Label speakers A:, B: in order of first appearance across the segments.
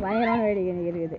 A: பயங்கரமான வேடிக்கை இருக்குது.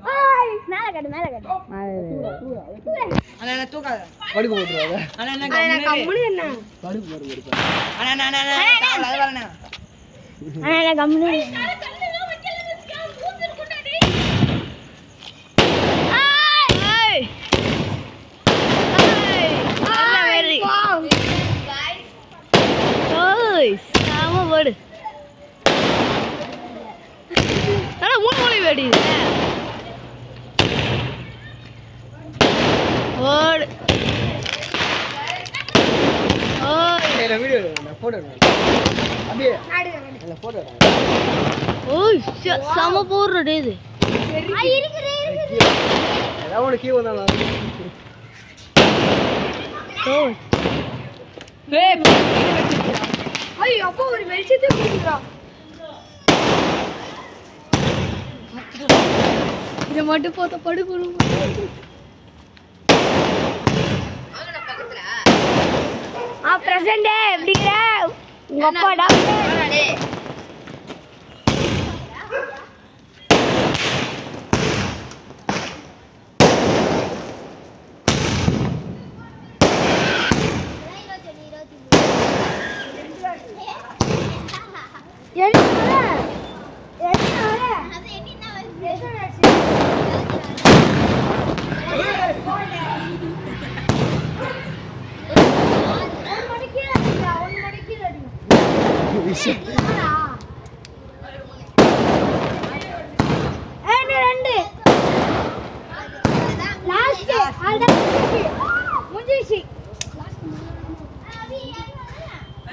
B: சம போடுறது இது
C: அப்போ ஒரு வெளிச்சத்தை கொடுக்குறோம். இதை மட்டும் போத்த படுக்கணும். பிரசன்ட் எப்படிங்கிற உங்க அப்பா டாக்டர்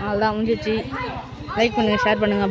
A: அவ்வளோதான் முடிஞ்சிச்சு. லைக் பண்ணுங்கள், ஷேர் பண்ணுங்கள்.